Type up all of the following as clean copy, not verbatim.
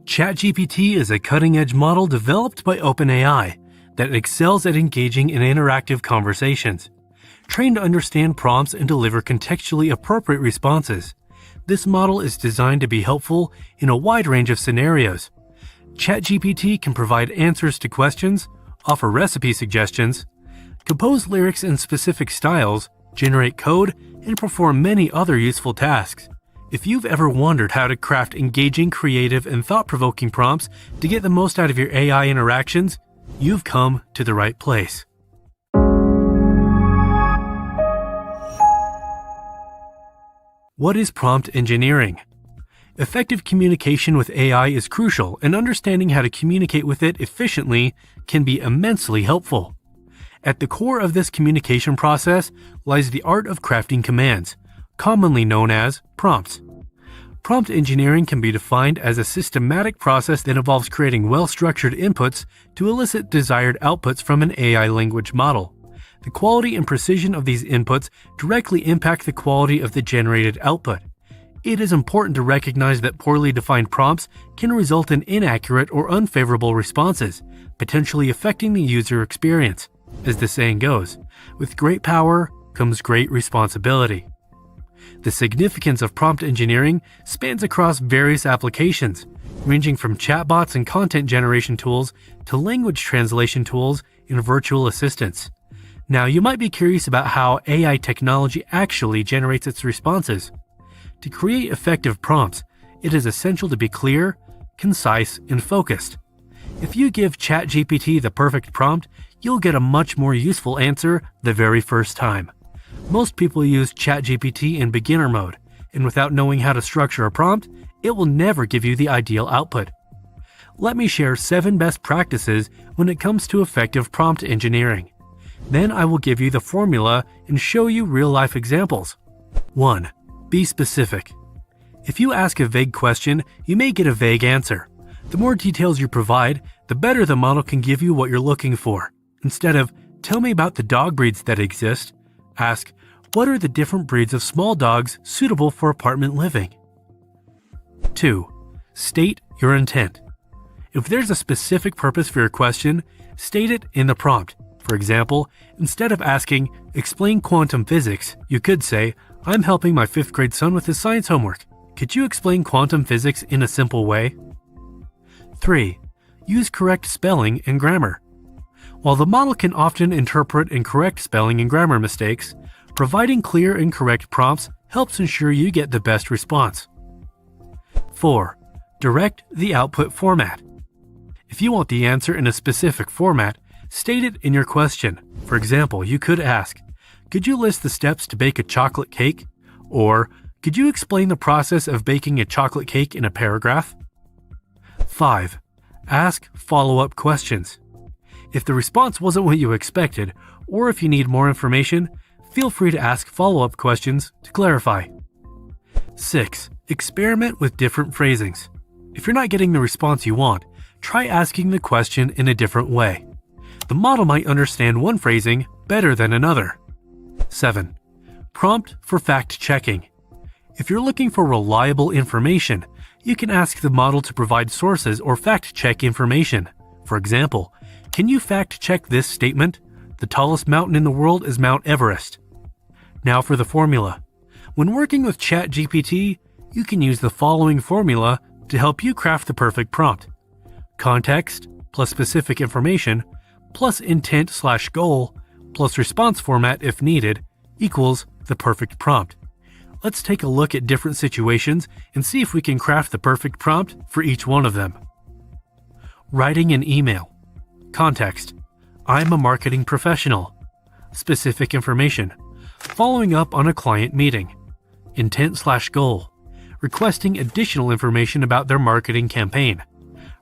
ChatGPT is a cutting-edge model developed by OpenAI that excels at engaging in interactive conversations. Trained to understand prompts and deliver contextually appropriate responses, this model is designed to be helpful in a wide range of scenarios. ChatGPT can provide answers to questions, offer recipe suggestions, compose lyrics in specific styles, generate code, and perform many other useful tasks. If you've ever wondered how to craft engaging, creative, and thought-provoking prompts to get the most out of your AI interactions, you've come to the right place. What is prompt engineering? Effective communication with AI is crucial, and understanding how to communicate with it efficiently can be immensely helpful. At the core of this communication process lies the art of crafting commands, commonly known as prompts. Prompt engineering can be defined as a systematic process that involves creating well-structured inputs to elicit desired outputs from an AI language model. The quality and precision of these inputs directly impact the quality of the generated output. It is important to recognize that poorly defined prompts can result in inaccurate or unfavorable responses, potentially affecting the user experience. As the saying goes, with great power comes great responsibility. The significance of prompt engineering spans across various applications, ranging from chatbots and content generation tools to language translation tools and virtual assistants. Now, you might be curious about how AI technology actually generates its responses. To create effective prompts, it is essential to be clear, concise, and focused. If you give ChatGPT the perfect prompt, you'll get a much more useful answer the very first time. Most people use ChatGPT in beginner mode, and without knowing how to structure a prompt, it will never give you the ideal output. Let me share 7 best practices when it comes to effective prompt engineering. Then I will give you the formula and show you real-life examples. 1. Be specific. If you ask a vague question, you may get a vague answer. The more details you provide, the better the model can give you what you're looking for. Instead of, "Tell me about the dog breeds that exist," ask, "What are the different breeds of small dogs suitable for apartment living?" 2. State your intent. If there's a specific purpose for your question, state it in the prompt. For example, instead of asking, "Explain quantum physics," you could say, "I'm helping my 5th grade son with his science homework. Could you explain quantum physics in a simple way?" 3. Use correct spelling and grammar. While the model can often interpret and correct spelling and grammar mistakes, providing clear and correct prompts helps ensure you get the best response. 4. Direct the output format. If you want the answer in a specific format, state it in your question. For example, you could ask, "Could you list the steps to bake a chocolate cake?" Or, "Could you explain the process of baking a chocolate cake in a paragraph?" 5. Ask follow-up questions. If the response wasn't what you expected, or if you need more information, feel free to ask follow-up questions to clarify. 6. Experiment with different phrasings. If you're not getting the response you want, try asking the question in a different way. The model might understand one phrasing better than another. 7. Prompt for fact-checking. If you're looking for reliable information, you can ask the model to provide sources or fact-check information. For example, "Can you fact-check this statement? The tallest mountain in the world is Mount Everest." Now for the formula. When working with ChatGPT, you can use the following formula to help you craft the perfect prompt. Context plus specific information plus intent/goal plus response format if needed equals the perfect prompt. Let's take a look at different situations and see if we can craft the perfect prompt for each one of them. Writing an email. Context: I'm a marketing professional. Specific information: following up on a client meeting. Intent/goal: requesting additional information about their marketing campaign.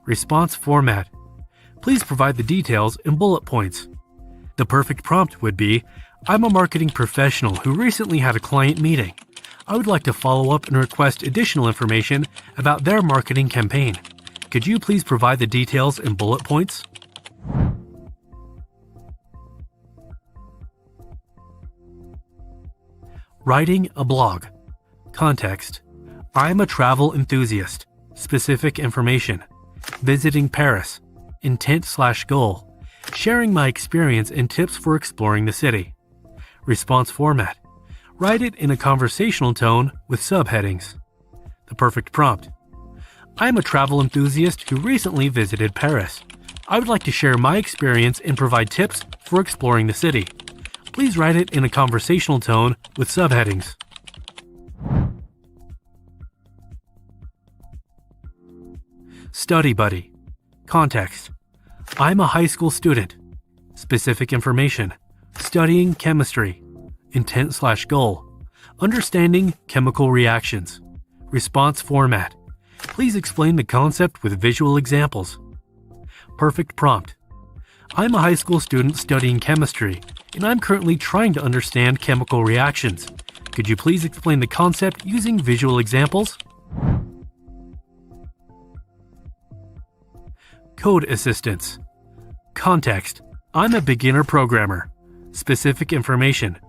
Response format: please provide the details in bullet points. The perfect prompt would be, "I'm a marketing professional who recently had a client meeting. I would like to follow up and request additional information about their marketing campaign. Could you please provide the details in bullet points?" Writing a blog. Context: I'm a travel enthusiast. Specific information. Visiting Paris. Intent/goal. Sharing my experience and tips for exploring the city. Response format. Write it in a conversational tone with subheadings. The perfect prompt. I am a travel enthusiast who recently visited Paris. I would like to share my experience and provide tips for exploring the city. Please write it in a conversational tone with subheadings. Study buddy. Context. I'm a high school student. Specific information. Studying chemistry. Intent/goal. Understanding chemical reactions. Response format. Please explain the concept with visual examples. Perfect prompt. I'm a high school student studying chemistry, and I'm currently trying to understand chemical reactions. Could you please explain the concept using visual examples? Code assistance. Context. I'm a beginner programmer. Specific information.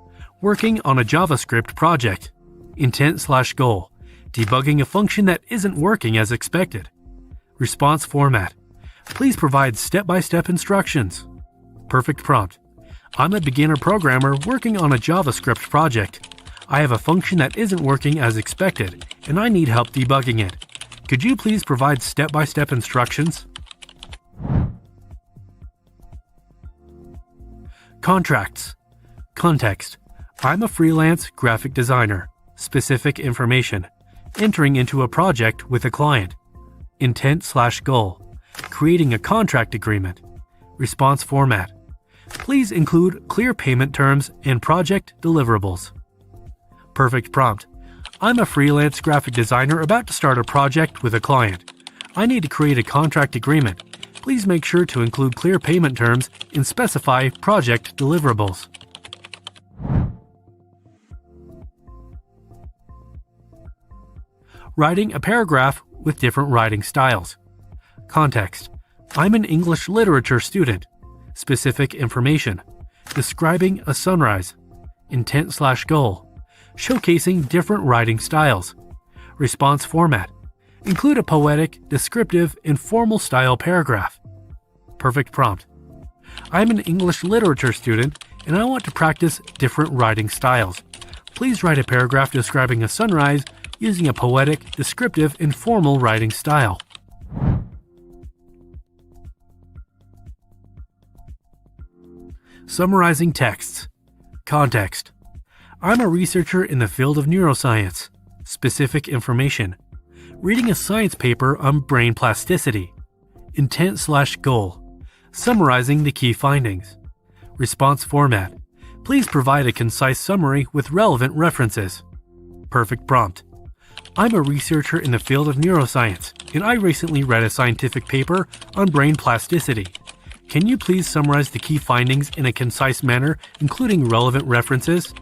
Working on a JavaScript project. Intent/goal. Debugging a function that isn't working as expected. Response format. Please provide step-by-step instructions. Perfect prompt. I'm a beginner programmer working on a JavaScript project. I have a function that isn't working as expected, and I need help debugging it. Could you please provide step-by-step instructions? Contracts. Context. I'm a freelance graphic designer. Specific information. Entering into a project with a client. Intent/goal. Creating a contract agreement. Response format. Please include clear payment terms and project deliverables. Perfect prompt. I'm a freelance graphic designer about to start a project with a client. I need to create a contract agreement. Please make sure to include clear payment terms and specify project deliverables. Writing a paragraph with different writing styles. Context. I'm an English literature student. Specific information. Describing a sunrise. Intent/goal. Showcasing different writing styles. Response format. Include a poetic, descriptive, and formal style paragraph. Perfect prompt. I'm an English literature student and I want to practice different writing styles. Please write a paragraph describing a sunrise using a poetic, descriptive, and formal writing style. Summarizing texts. Context. I'm a researcher in the field of neuroscience. Specific information. Reading a science paper on brain plasticity. Intent/goal. Summarizing the key findings. Response format. Please provide a concise summary with relevant references. Perfect prompt. I'm a researcher in the field of neuroscience, and I recently read a scientific paper on brain plasticity. Can you please summarize the key findings in a concise manner, including relevant references?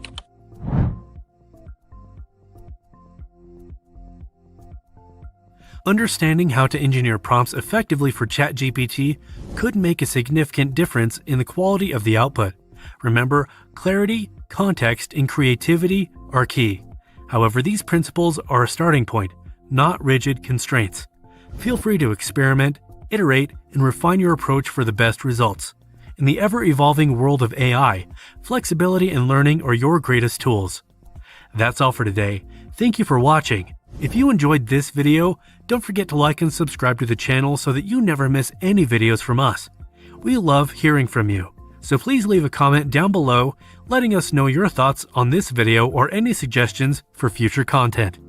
Understanding how to engineer prompts effectively for ChatGPT could make a significant difference in the quality of the output. Remember, clarity, context, and creativity are key. However, these principles are a starting point, not rigid constraints. Feel free to experiment, iterate, and refine your approach for the best results. In the ever-evolving world of AI, flexibility and learning are your greatest tools. That's all for today. Thank you for watching. If you enjoyed this video, don't forget to like and subscribe to the channel so that you never miss any videos from us. We love hearing from you, so please leave a comment down below letting us know your thoughts on this video or any suggestions for future content.